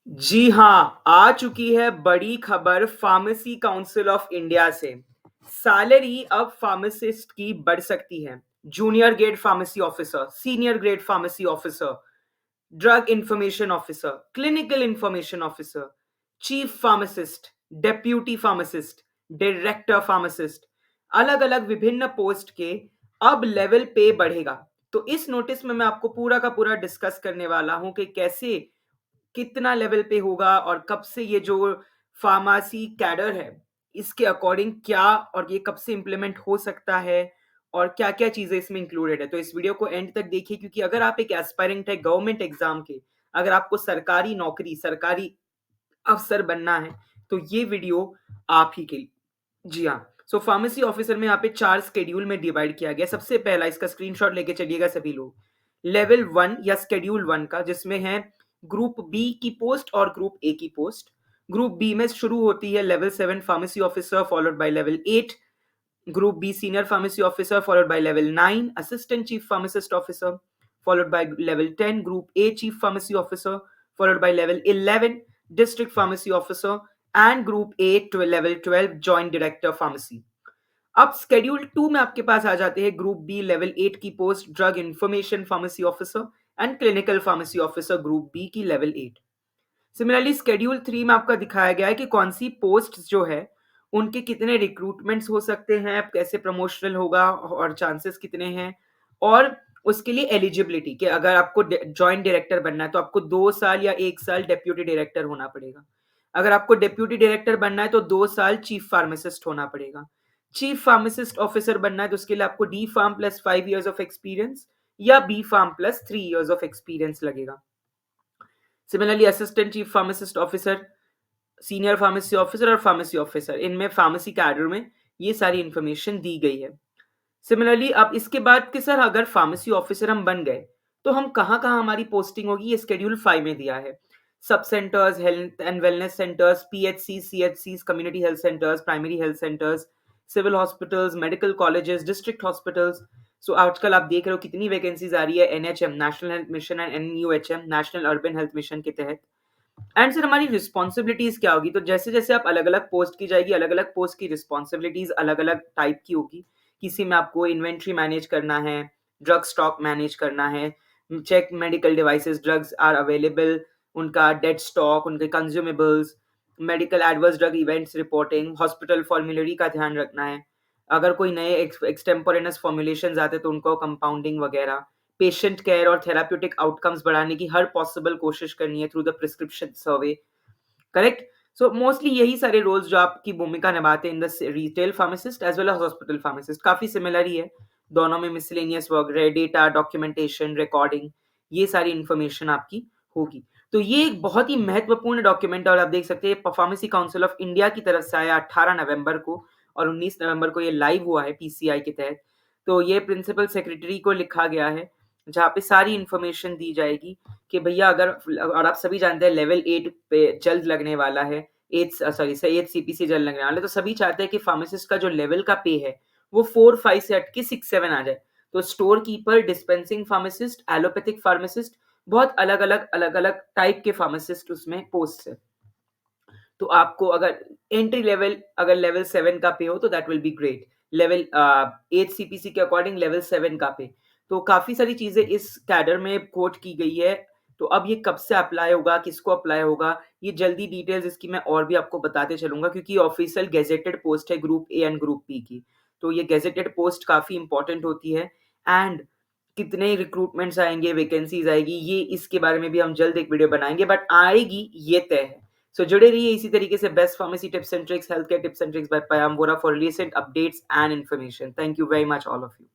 जी हाँ, आ चुकी है बड़ी खबर फार्मेसी काउंसिल ऑफ इंडिया से। सैलरी अब फार्मासिस्ट की बढ़ सकती है। Junior grade pharmacy officer, senior grade pharmacy officer, drug information officer, clinical information officer, chief pharmacist, deputy pharmacist, director pharmacist, अलग अलग विभिन्न पोस्ट के अब लेवल पे बढ़ेगा। तो इस नोटिस में मैं आपको पूरा का पूरा डिस्कस करने वाला हूं कि कैसे कितना लेवल पे होगा और कब से ये जो फार्मेसी कैडर है इसके अकॉर्डिंग क्या और ये कब से इंप्लीमेंट हो सकता है और क्या-क्या चीजें इसमें इंक्लूडेड है। तो इस वीडियो को एंड तक देखिए क्योंकि अगर आप एक एस्पायरेंट है गवर्नमेंट एग्जाम के, अगर आपको सरकारी नौकरी, सरकारी अफसर बनना है, तो ये वीडियो आप ही के लिए। जी हाँ। सो फार्मेसी ऑफिसर में यहाँ पे 4 शेड्यूल में डिवाइड किया गया। सबसे पहला इसका स्क्रीनशॉट लेके चलिएगा सभी लोग। लेवल 1 या शेड्यूल 1 का जिसमें है ग्रुप बी की पोस्ट और ग्रुप ए की पोस्ट। ग्रुप बी में शुरू होती है level 7 pharmacy officer followed by level 8, group B senior pharmacy officer followed by level 9 assistant chief pharmacist officer followed by level 10 group A chief pharmacy officer followed by level 11 district pharmacy officer and group A to level 12 joint director pharmacy. अब schedule 2 में आपके पास आ जाते हैं group B level 8 की post drug information pharmacy officer and clinical pharmacy officer group B की level 8। Similarly schedule 3 में आपका दिखाया गया है कि कौन सी पोस्ट जो है उनके कितने रिक्रूटमेंट्स हो सकते हैं, कैसे प्रमोशनल होगा और चांसेस कितने हैं और उसके लिए एलिजिबिलिटी कि अगर आपको जॉइंट डायरेक्टर बनना है तो आपको 2 साल या 1 साल डेप्यूटी डायरेक्टर होना पड़ेगा। अगर आपको डेप्यूटी डायरेक्टर बनना है तो 2 साल चीफ फार्मासिस्ट होना पड़ेगा। चीफ फार्मासिस्ट ऑफिसर बनना है तो उसके लिए आपको D pharm plus 5 years of experience या B pharm plus 3 years of experience लगेगा। Similarly assistant chief pharmacist officer, senior pharmacy officer और फार्मेसी ऑफिसर, इनमें फार्मेसी कैडर में ये सारी इंफॉर्मेशन दी गई है। सिमिलरली अब इसके बाद कि सर अगर फार्मेसी ऑफिसर हम बन गए तो हम कहाँ कहाँ हमारी पोस्टिंग होगी, ये शेड्यूल 5 में दिया है। Sub centres, health and wellness centres, PHC, CHC, community health centres, primary health centres, civil hospitals, medical colleges, district hospitals. So आजकल आप देख रहे हो कितनी वैकेंसीज आ रही है NHM, national health mission, and NUHM, national urban health mission के तहत। एंड सर हमारी रिस्पॉन्सिबिलिटीज क्या होगी, तो जैसे जैसे आप अलग अलग पोस्ट की जाएगी, अलग अलग पोस्ट की रिस्पॉन्सिबिलिटीज अलग अलग टाइप की होगी। किसी में आपको इन्वेंट्री मैनेज करना है, ड्रग स्टॉक मैनेज करना है, check medical devices drugs are available, उनका डेड स्टॉक, उनके consumables, medical adverse drug events reporting, hospital formulary का ध्यान रखना है। अगर कोई नए एक्सटेम्पोरेनस फॉर्मुलेशंस आते तो उनको कंपाउंडिंग वगैरह, पेशेंट केयर और थेराप्यूटिक आउटकम्स बढ़ाने की हर पॉसिबल कोशिश करनी है through the prescription survey. Correct. So mostly यही सारे रोल्स जो आपकी भूमिका निभाते हैं in the retail pharmacist as well as hospital pharmacist, काफी सिमिलर ही है। दोनों में miscellaneous work, data documentation, recording, ये सारी इंफॉर्मेशन आपकी होगी। तो ये एक बहुत ही महत्वपूर्ण डॉक्यूमेंट है और आप देख सकते हैं फार्मेसी काउंसिल ऑफ इंडिया की तरफ से आया 18 नवंबर को और 19 नवंबर को ये लाइव हुआ है पीसीआई के तहत। तो ये प्रिंसिपल सेक्रेटरी को लिखा गया है जहाँ पे सारी इंफॉर्मेशन दी जाएगी कि भैया अगर, और आप सभी जानते हैं लेवल 8 पे जल्द लगने वाला है, 8 सीपीसी जल्द लगने वाला है, तो सभी चाहते हैं कि फार्मासिस्ट का जो लेवल का पे है वो 4-5 से हट के 6-7 आ जाए। तो store keeper, dispensing pharmacist, allopathic pharmacist, बहुत अलग-अलग टाइप के फार्मासिस्ट उसमें पोस्ट है। तो आपको अगर एंट्री लेवल अगर लेवल 7 का पे हो तो that will be great. Level 8 CPC के अकॉर्डिंग लेवल 7 का पे। तो काफ़ी सारी चीज़ें इस कैडर में कोट की गई है। तो अब ये कब से अप्लाई होगा, किसको अप्लाई होगा, ये जल्दी डिटेल्स इसकी मैं और भी आपको बताते चलूँगा क्योंकि ऑफिशियल गेजेटेड पोस्ट है group A and group B की। तो ये गेजेटेड पोस्ट काफ़ी इंपॉर्टेंट होती है एंड कितने रिक्रूटमेंट्स आएँगे, वैकेंसीज़ आएगी, ये इसके बारे में भी हम जल्द एक वीडियो बनाएँगे बट आएगी ये तय है। सो जुड़े रहिए इसी तरीके से best pharmacy tips and tricks, health care tips and tricks by Payam Vora for recent updates and information. Thank you very much all of you.